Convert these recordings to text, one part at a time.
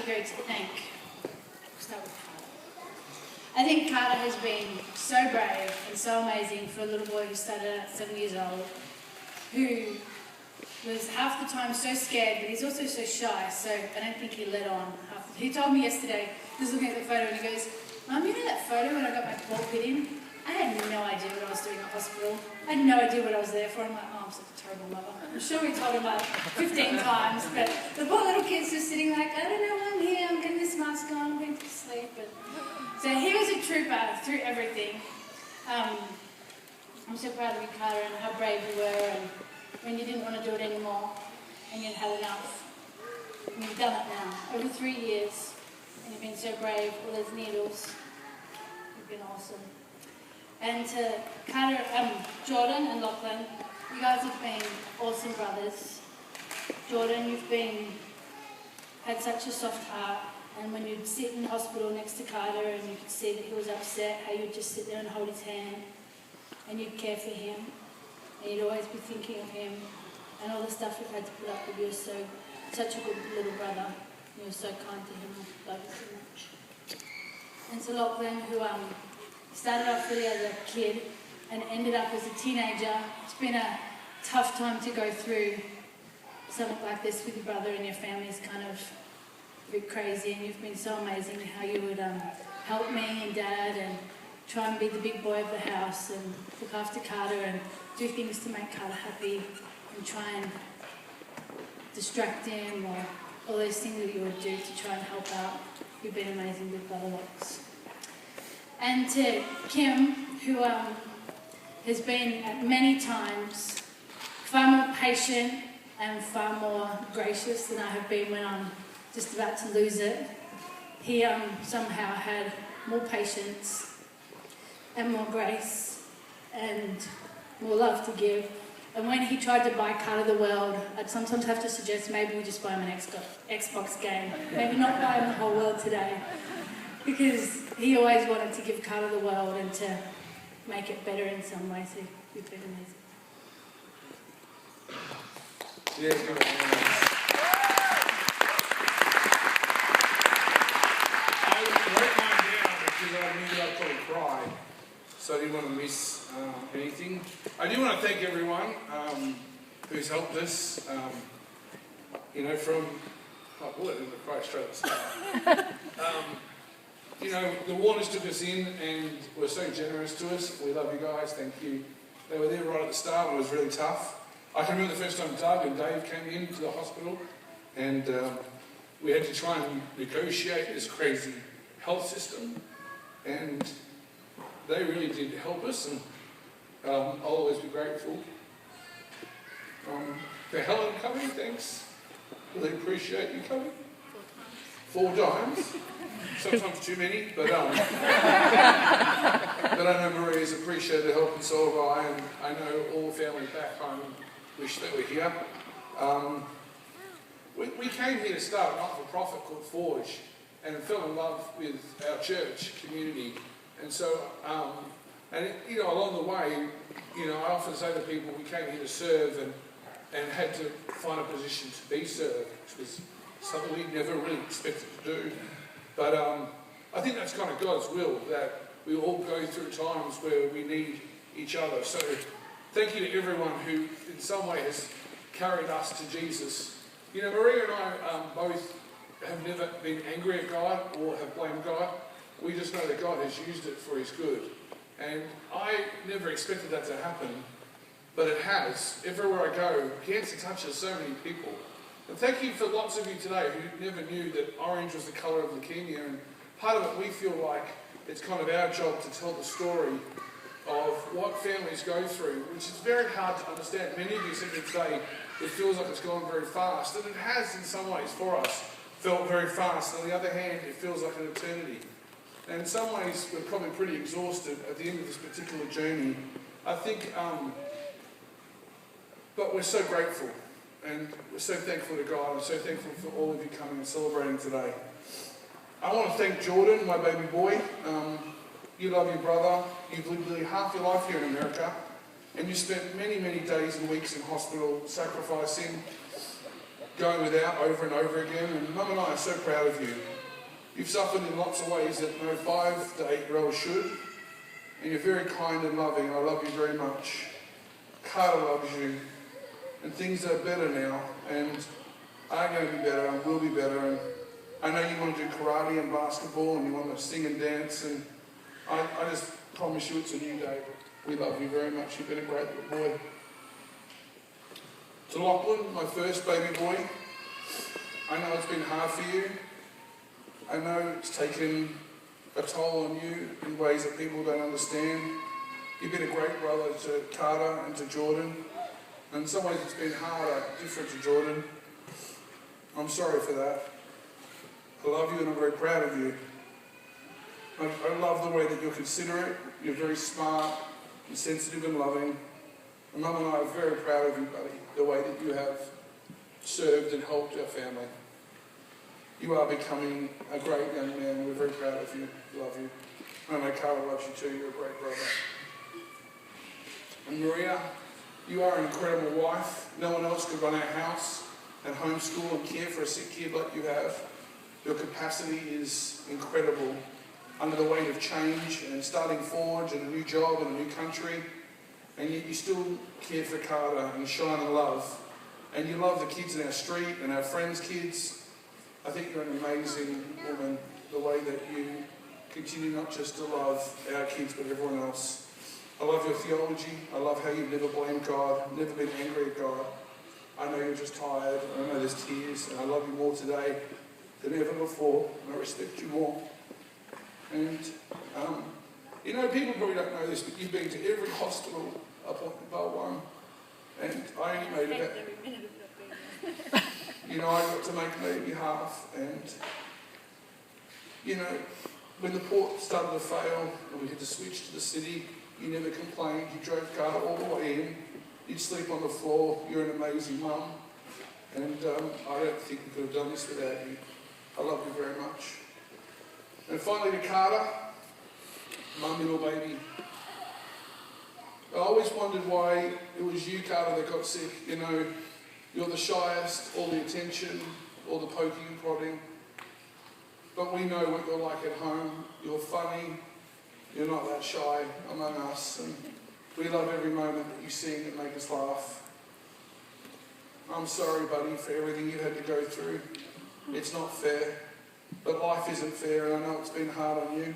here to thank. We'll start with Carter. I think Carter has been so brave and so amazing for a little boy who started at 7 years old, who was half the time so scared, but he's also so shy, so I don't think he let on. He told me yesterday, he was looking at the photo and he goes, "Mum, you know that photo when I got my ball pit in? I had no idea what I was doing at hospital. I had no idea what I was there for." I'm like, "Oh, I'm such a terrible mother." I'm sure we told him like 15 times, but the poor little kid's just sitting like, "I don't know, I'm here, I'm getting this mask on, I'm going to sleep." But so he was a trooper through everything. I'm so proud of you, Carter, and how brave you were, and when you didn't want to do it anymore, and you'd had enough. And you've done it now, over 3 years, and you've been so brave, all those needles. You've been awesome. And to Carter, Jordan and Lachlan, you guys have been awesome brothers. Jordan, you've had such a soft heart, and when you'd sit in the hospital next to Carter and you could see that he was upset, how you'd just sit there and hold his hand, and you'd care for him, and you'd always be thinking of him, and all the stuff you've had to put up with. You were such a good little brother. You were so kind to him. I love you so much. And to Lachlan, who started off really as a kid and ended up as a teenager. It's been a tough time to go through something like this with your brother, and your family's kind of a bit crazy, and you've been so amazing how you would help me and Dad and try and be the big boy of the house and look after Carter and do things to make Carter happy and try and distract him, or all those things that you would do to try and help out. You've been amazing with brother Lox. And to Kim, who has been at many times far more patient and far more gracious than I have been when I'm just about to lose it. He somehow had more patience and more grace and more love to give. And when he tried to buy Carter the world, I'd sometimes have to suggest maybe we just buy him an Xbox game. Maybe not buy him the whole world today. Because he always wanted to give Carter the world and to make it better in some way. So you've been amazing. Yeah, good. I wrote mine down because I knew I'd probably cry, so I didn't want to miss anything. I do want to thank everyone who's helped us. From quite straight at the start. The Warners took us in and were so generous to us. We love you guys, thank you. They were there right at the start when it was really tough. I can remember the first time Doug and Dave came into the hospital, and we had to try and negotiate this crazy health system, and they really did help us, and I'll always be grateful. For Helen coming, thanks. Really appreciate you coming. 4 times. Sometimes too many, but I know Maria's appreciated the help, and so have I, and I know all the family back home wish they were here. We came here to start a not-for-profit called Forge, and fell in love with our church community, and so, along the way, I often say to people, we came here to serve and had to find a position to be served, which was something we never really expected to do. But I think that's kind of God's will, that we all go through times where we need each other. So thank you to everyone who in some way has carried us to Jesus. Maria and I both have never been angry at God or have blamed God. We just know that God has used it for his good. And I never expected that to happen, but it has. Everywhere I go, cancer touches so many people. And thank you for lots of you today who never knew that orange was the colour of leukemia, and part of it we feel like it's kind of our job to tell the story of what families go through, which is very hard to understand. Many of you said today it feels like it's gone very fast, and it has in some ways for us felt very fast. On the other hand, it feels like an eternity. And in some ways we're probably pretty exhausted at the end of this particular journey. I think, but we're so grateful. And we're so thankful to God, and so thankful for all of you coming and celebrating today. I want to thank Jordan, my baby boy. You love your brother. You've lived nearly half your life here in America, and you spent many, many days and weeks in hospital sacrificing going without over and over again, and Mum and I are so proud of you. You've suffered in lots of ways that no 5 to 8-year-old should, and you're very kind and loving. I love you very much. Carter loves you, and things are better now, and are going to be better, and will be better. And I know you want to do karate and basketball, and you want to sing and dance, and I just promise you it's a new day. We love you very much. You've been a great little boy. To Lachlan, my first baby boy, I know it's been hard for you. I know it's taken a toll on you in ways that people don't understand. You've been a great brother to Carter and to Jordan. And in some ways it's been harder, different to Jordan. I'm sorry for that. I love you and I'm very proud of you. I love the way that you're considerate, you're very smart, you're sensitive and loving. And Mum and I are very proud of you, buddy, the way that you have served and helped our family. You are becoming a great young man. We're very proud of you. Love you. I know Carla loves you too. You're a great brother. And Maria, you are an incredible wife. No one else could run our house and homeschool and care for a sick kid like you have. Your capacity is incredible. Under the weight of change and starting Forge and a new job and a new country, and yet you still care for Carter and shine and love. And you love the kids in our street and our friends' kids. I think you're an amazing woman, the way that you continue not just to love our kids but everyone else. I love your theology. I love how you've never blamed God, never been angry at God. I know you're just tired, and I know there's tears, and I love you more today than ever before, and I respect you more. And, you know, people probably don't know this, but you've been to every hospital appointment bar one, and I only made about... You know, I got to make maybe half, and, you know, when the port started to fail and we had to switch to the city, you never complained. You drove Carter all the way in. You'd sleep on the floor. You're an amazing mum, and I don't think we could have done this without you. I love you very much. And finally to Carter, mum, little baby. I always wondered why it was you, Carter, that got sick. You know, you're the shyest, all the attention, all the poking and prodding. But we know what you're like at home. You're funny. You're not that shy among us. And we love every moment that you sing and make us laugh. I'm sorry, buddy, for everything you had to go through. It's not fair. But life isn't fair, and I know it's been hard on you.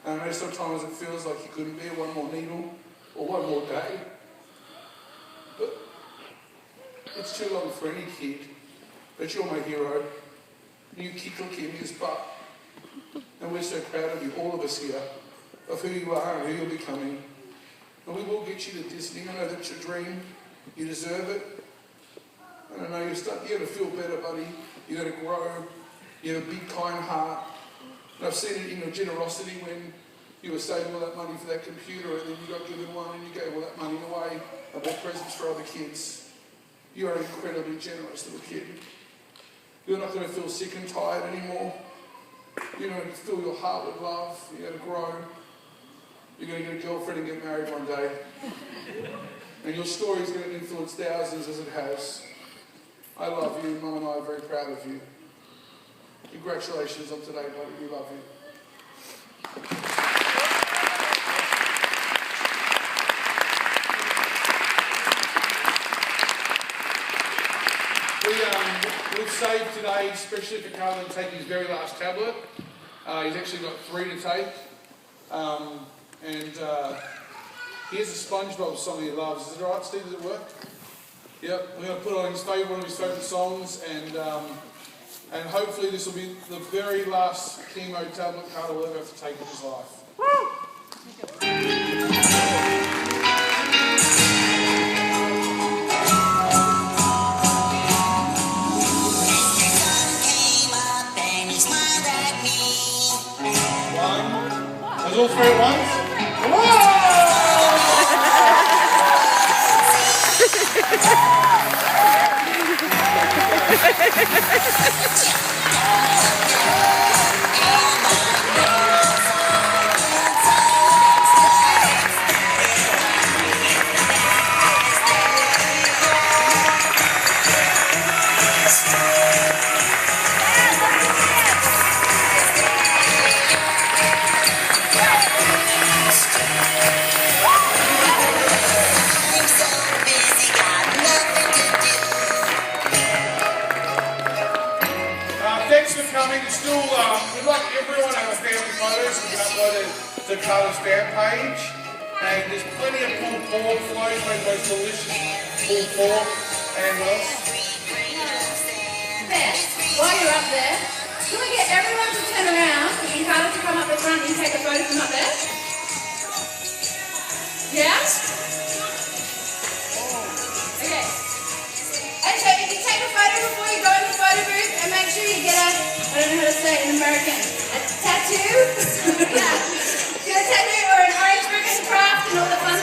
And I know sometimes it feels like you couldn't bear one more needle or one more day. But it's too long for any kid. But you're my hero. You kick Kim's butt. And we're so proud of you, all of us here, of who you are and who you're becoming. And we will get you to Disney. I know that's your dream. You deserve it. And I know you're going to feel better, buddy. You're going to grow. You have a big, kind heart. And I've seen it in your generosity when you were saving all that money for that computer and then you got given one and you gave all that money away and bought presents for other kids. You are an incredibly generous little kid. You're not going to feel sick and tired anymore. You're going to fill your heart with love. You're going to grow. You're going to get a girlfriend and get married one day. And your story is going to influence thousands as it has. I love you. Mum and I are very proud of you. Congratulations on today, buddy. We love you. We've saved today, especially for Carlin, to take his very last tablet. He's actually got 3 to take. Here's a SpongeBob song he loves. Is it alright, Steve? Does it work? Yep. We're going to put on one of his favourite songs, and hopefully this will be the very last chemo tablet Carter will ever have to take in his life. There's all 3 at once? Whoa! thanks for coming. Still, we'd like everyone to have a family photos and upload it to Carla's fan page. And there's plenty of pulled pork. Flo's made the most delicious pulled pork. And what else? There, while you're up there, can we get everyone to turn around and Carla to come up the front and you take a photo from up there? Yeah? Okay. And so if you take a photo before you go in the photo booth, and make sure you get a, I don't know how to say it in American, a tattoo? Yeah. Get a tattoo or an orange ribbon craft and all the fun